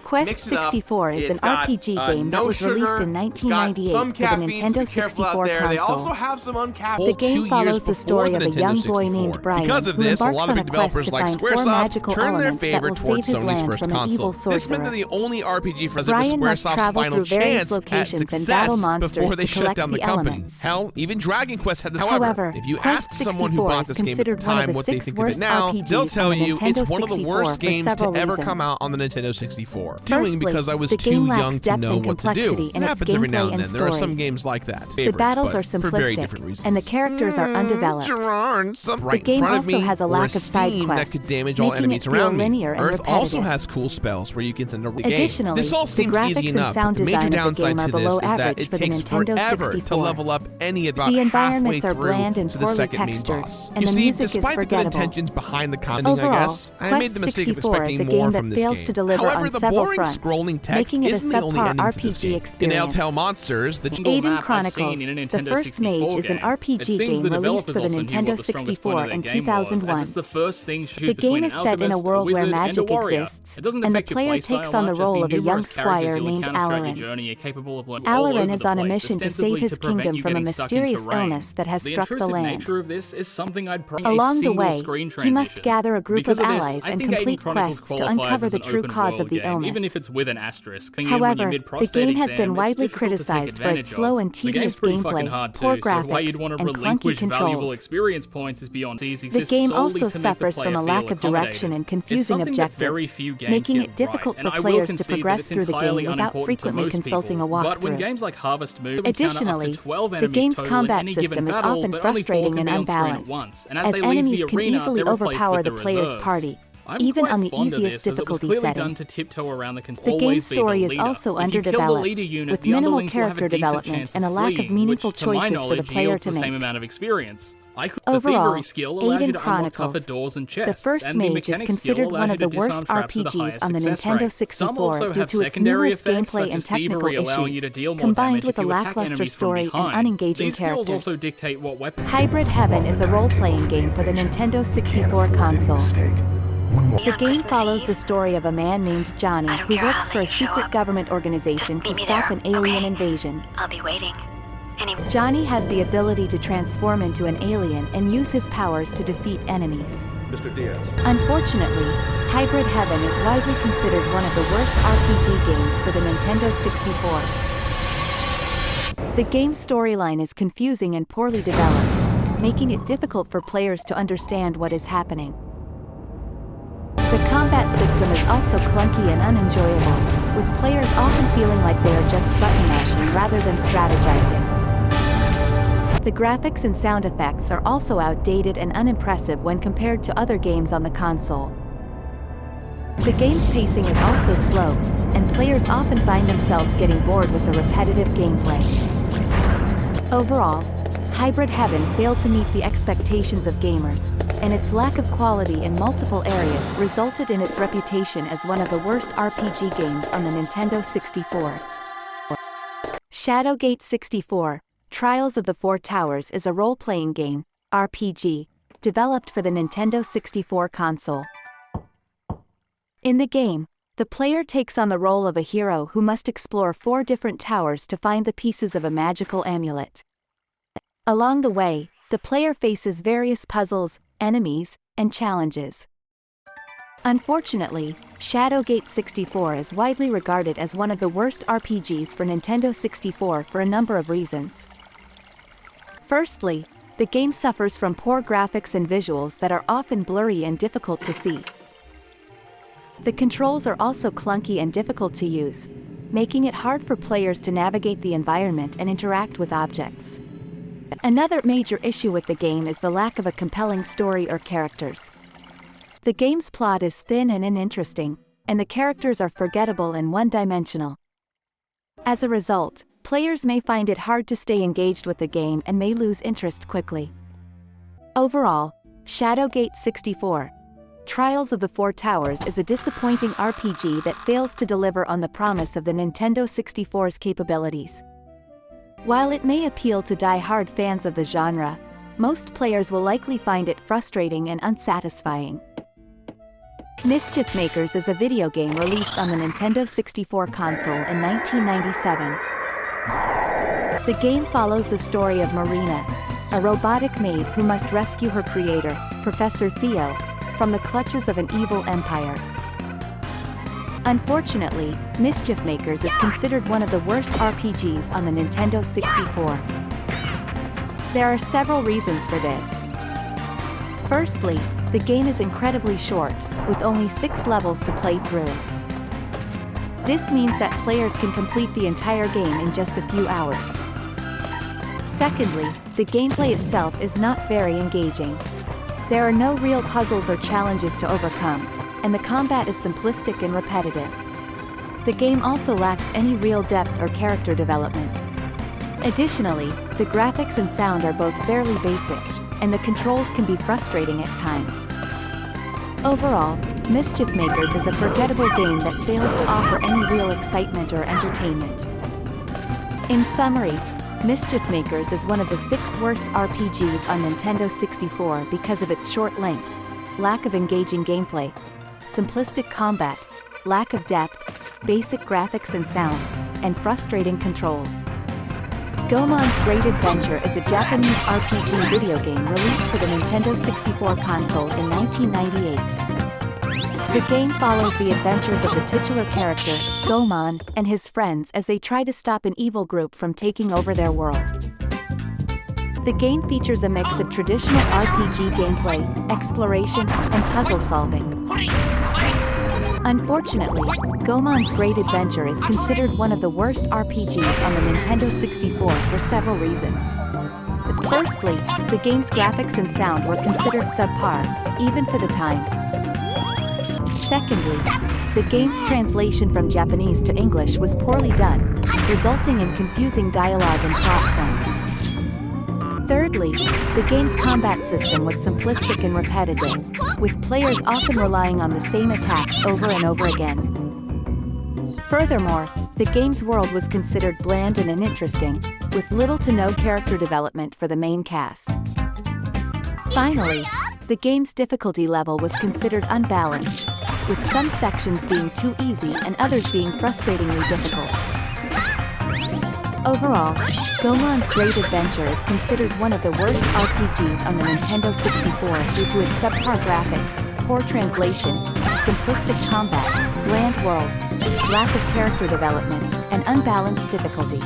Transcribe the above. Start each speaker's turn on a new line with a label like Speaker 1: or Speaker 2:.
Speaker 1: Quest
Speaker 2: mix it up.
Speaker 1: 64 is
Speaker 2: It's
Speaker 1: an
Speaker 2: got,
Speaker 1: RPG game that
Speaker 2: no
Speaker 1: was released
Speaker 2: sugar.
Speaker 1: in
Speaker 2: It's got
Speaker 1: 1998
Speaker 2: some
Speaker 1: for the
Speaker 2: caffeine, so
Speaker 1: Nintendo
Speaker 2: be careful out
Speaker 1: 64
Speaker 2: there. They
Speaker 1: console.
Speaker 2: also have some uncapped.
Speaker 1: The game follows the story of a young boy named Brian
Speaker 3: Because of
Speaker 1: who
Speaker 3: this, a
Speaker 1: embarks
Speaker 3: lot
Speaker 1: on
Speaker 3: of
Speaker 1: a
Speaker 3: big
Speaker 1: quest
Speaker 3: developers
Speaker 1: to
Speaker 3: like
Speaker 1: find 4
Speaker 3: Squaresoft
Speaker 1: magical
Speaker 3: turn their
Speaker 1: elements that
Speaker 3: favor
Speaker 1: will
Speaker 3: towards
Speaker 1: save his
Speaker 3: Sony's
Speaker 1: land
Speaker 3: first
Speaker 1: from an evil
Speaker 3: console. This meant that
Speaker 1: sorcerer.
Speaker 3: the only RPG for
Speaker 1: Brian must
Speaker 3: Squaresoft's
Speaker 1: travel
Speaker 3: final
Speaker 1: through various
Speaker 3: chance at
Speaker 1: locations and battle
Speaker 3: success
Speaker 1: monsters
Speaker 3: before they
Speaker 1: to
Speaker 3: shut
Speaker 1: collect
Speaker 3: down the
Speaker 1: the
Speaker 3: company.
Speaker 1: elements.
Speaker 3: Hell, even Dragon Quest had this.
Speaker 1: However,
Speaker 3: if you
Speaker 1: Quest
Speaker 3: ask someone who
Speaker 1: 64
Speaker 3: bought
Speaker 1: is
Speaker 3: this game at the
Speaker 1: considered one of
Speaker 3: time
Speaker 1: the
Speaker 3: what they
Speaker 1: 6
Speaker 3: think of it
Speaker 1: worst
Speaker 3: now,
Speaker 1: RPGs
Speaker 3: they'll
Speaker 1: on
Speaker 3: tell
Speaker 1: the
Speaker 3: you it's
Speaker 1: Nintendo
Speaker 3: one of the
Speaker 1: 64
Speaker 3: worst
Speaker 1: for
Speaker 3: games to
Speaker 1: several
Speaker 3: ever
Speaker 1: reasons.
Speaker 3: come out on the Nintendo 64.
Speaker 1: Firstly,
Speaker 3: Because I was
Speaker 1: the
Speaker 3: too
Speaker 1: game
Speaker 3: young
Speaker 1: lacks
Speaker 3: to
Speaker 1: depth
Speaker 3: know
Speaker 1: and
Speaker 3: what to do.
Speaker 1: complexity
Speaker 3: It
Speaker 1: in its
Speaker 3: happens every now
Speaker 1: gameplay
Speaker 3: and
Speaker 1: and
Speaker 3: then. There are
Speaker 1: story.
Speaker 3: some games like that.
Speaker 1: The battles are
Speaker 3: For very different
Speaker 1: simplistic,
Speaker 3: reasons.
Speaker 1: and the characters are undeveloped.
Speaker 3: Gerard, some right
Speaker 1: The game
Speaker 3: in front of
Speaker 1: also
Speaker 3: me,
Speaker 1: has a
Speaker 3: or
Speaker 1: lack of side
Speaker 3: steam
Speaker 1: quests,
Speaker 3: that could damage all
Speaker 1: making
Speaker 3: enemies
Speaker 1: it feel
Speaker 3: around me.
Speaker 1: linear and
Speaker 3: Earth also
Speaker 1: repetitive.
Speaker 3: has cool spells where you can send a game.
Speaker 1: Additionally,
Speaker 3: This all
Speaker 1: the
Speaker 3: seems
Speaker 1: graphics
Speaker 3: easy
Speaker 1: and
Speaker 3: enough,
Speaker 1: sound
Speaker 3: but the major
Speaker 1: design of the
Speaker 3: downside
Speaker 1: game are
Speaker 3: to this
Speaker 1: below
Speaker 3: is that
Speaker 1: average
Speaker 3: it
Speaker 1: for the
Speaker 3: takes
Speaker 1: Nintendo
Speaker 3: forever
Speaker 1: 64.
Speaker 3: to level up any about
Speaker 1: The
Speaker 3: halfway
Speaker 1: environments are
Speaker 3: through
Speaker 1: bland and
Speaker 3: to the
Speaker 1: poorly
Speaker 3: second main
Speaker 1: textured,
Speaker 3: boss.
Speaker 1: and
Speaker 3: You
Speaker 1: the
Speaker 3: see,
Speaker 1: music is
Speaker 3: despite the good
Speaker 1: forgettable.
Speaker 3: intentions behind the content,
Speaker 1: Overall,
Speaker 3: I guess, I made
Speaker 1: Quest
Speaker 3: the mistake of
Speaker 1: 64 is
Speaker 3: expecting
Speaker 1: a game
Speaker 3: more
Speaker 1: that
Speaker 3: from this
Speaker 1: fails
Speaker 3: game.
Speaker 1: to deliver
Speaker 3: However,
Speaker 1: on
Speaker 3: the
Speaker 1: several
Speaker 3: boring
Speaker 1: fronts,
Speaker 3: scrolling text
Speaker 1: making it a
Speaker 3: isn't the only
Speaker 1: subpar
Speaker 3: ending to this
Speaker 1: RPG
Speaker 3: game. In
Speaker 1: experience.
Speaker 3: Telltale Monsters, the
Speaker 1: Aiden Chronicles, the First Mage is an RPG game released for the Nintendo 64 in 2001. The game is set in a world where magic exists, and the player takes on the role of a young squire named Alarin. Alarin is on a mission to save his kingdom from a mysterious illness that has struck the land. Along the way, he must gather a group of allies and complete quests to uncover the true cause of the illness. However, the game has been widely criticized for its slow and tedious gameplay, poor graphics, and clunky controls. The game also suffers from a lack of direction and confusing objectives, making it difficult for players to progress through the game without frequently consulting a walkthrough. Additionally, the game's combat system is often frustrating and unbalanced, as enemies can easily overpower the player's party, even on the easiest difficulty setting. The game's story is also underdeveloped, with minimal character development and a lack of meaningful choices for the player to make. Overall, Aiden Chronicles, the First Mage is considered one of the worst RPGs on the Nintendo 64 due to its numerous gameplay and technical issues, combined with a lackluster story and unengaging characters. Hybrid Heaven is a role-playing game for the Nintendo 64 console. The game follows the story of a man named Johnny who works for a secret government organization to stop an alien invasion.
Speaker 4: I'll be waiting.
Speaker 1: Johnny has the ability to transform into an alien and use his powers to defeat enemies.
Speaker 5: Mr. Diaz.
Speaker 1: Unfortunately, Hybrid Heaven is widely considered one of the worst RPG games for the Nintendo 64. The game's storyline is confusing and poorly developed, making it difficult for players to understand what is happening. The combat system is also clunky and unenjoyable, with players often feeling like they are just button mashing rather than strategizing. The graphics and sound effects are also outdated and unimpressive when compared to other games on the console. The game's pacing is also slow, and players often find themselves getting bored with the repetitive gameplay. Overall, Hybrid Heaven failed to meet the expectations of gamers, and its lack of quality in multiple areas resulted in its reputation as one of the worst RPG games on the Nintendo 64. Shadowgate 64, Trials of the Four Towers is a role-playing game, RPG, developed for the Nintendo 64 console. In the game, the player takes on the role of a hero who must explore 4 different towers to find the pieces of a magical amulet. Along the way, the player faces various puzzles, enemies, and challenges. Unfortunately, Shadowgate 64 is widely regarded as one of the worst RPGs for Nintendo 64 for a number of reasons. Firstly, the game suffers from poor graphics and visuals that are often blurry and difficult to see. The controls are also clunky and difficult to use, making it hard for players to navigate the environment and interact with objects. Another major issue with the game is the lack of a compelling story or characters. The game's plot is thin and uninteresting, and the characters are forgettable and one-dimensional. As a result, players may find it hard to stay engaged with the game and may lose interest quickly. Overall, Shadowgate 64, Trials of the Four Towers is a disappointing RPG that fails to deliver on the promise of the Nintendo 64's capabilities. While it may appeal to die-hard fans of the genre, most players will likely find it frustrating and unsatisfying. Mischief Makers is a video game released on the Nintendo 64 console in 1997. The game follows the story of Marina, a robotic maid who must rescue her creator, Professor Theo, from the clutches of an evil empire. Unfortunately, Mischief Makers is considered one of the worst RPGs on the Nintendo 64. There are several reasons for this. Firstly, the game is incredibly short, with only 6 levels to play through. This means that players can complete the entire game in just a few hours. Secondly, the gameplay itself is not very engaging. There are no real puzzles or challenges to overcome, and the combat is simplistic and repetitive. The game also lacks any real depth or character development. Additionally, the graphics and sound are both fairly basic, and the controls can be frustrating at times. Overall, Mischief Makers is a forgettable game that fails to offer any real excitement or entertainment. In summary, Mischief Makers is one of the 6 worst RPGs on Nintendo 64 because of its short length, lack of engaging gameplay, simplistic combat, lack of depth, basic graphics and sound, and frustrating controls. Goemon's Great Adventure is a Japanese RPG video game released for the Nintendo 64 console in 1998. The game follows the adventures of the titular character, Goemon, and his friends as they try to stop an evil group from taking over their world. The game features a mix of traditional RPG gameplay, exploration, and puzzle solving. Unfortunately, Goemon's Great Adventure is considered one of the worst RPGs on the Nintendo 64 for several reasons. Firstly, the game's graphics and sound were considered subpar, even for the time. Secondly, the game's translation from Japanese to English was poorly done, resulting in confusing dialogue and plot points. Thirdly, the game's combat system was simplistic and repetitive, with players often relying on the same attacks over and over again. Furthermore, the game's world was considered bland and uninteresting, with little to no character development for the main cast. Finally, the game's difficulty level was considered unbalanced, with some sections being too easy and others being frustratingly difficult. Overall, Goemon's Great Adventure is considered one of the worst RPGs on the Nintendo 64 due to its subpar graphics, poor translation, simplistic combat, bland world, lack of character development, and unbalanced difficulty.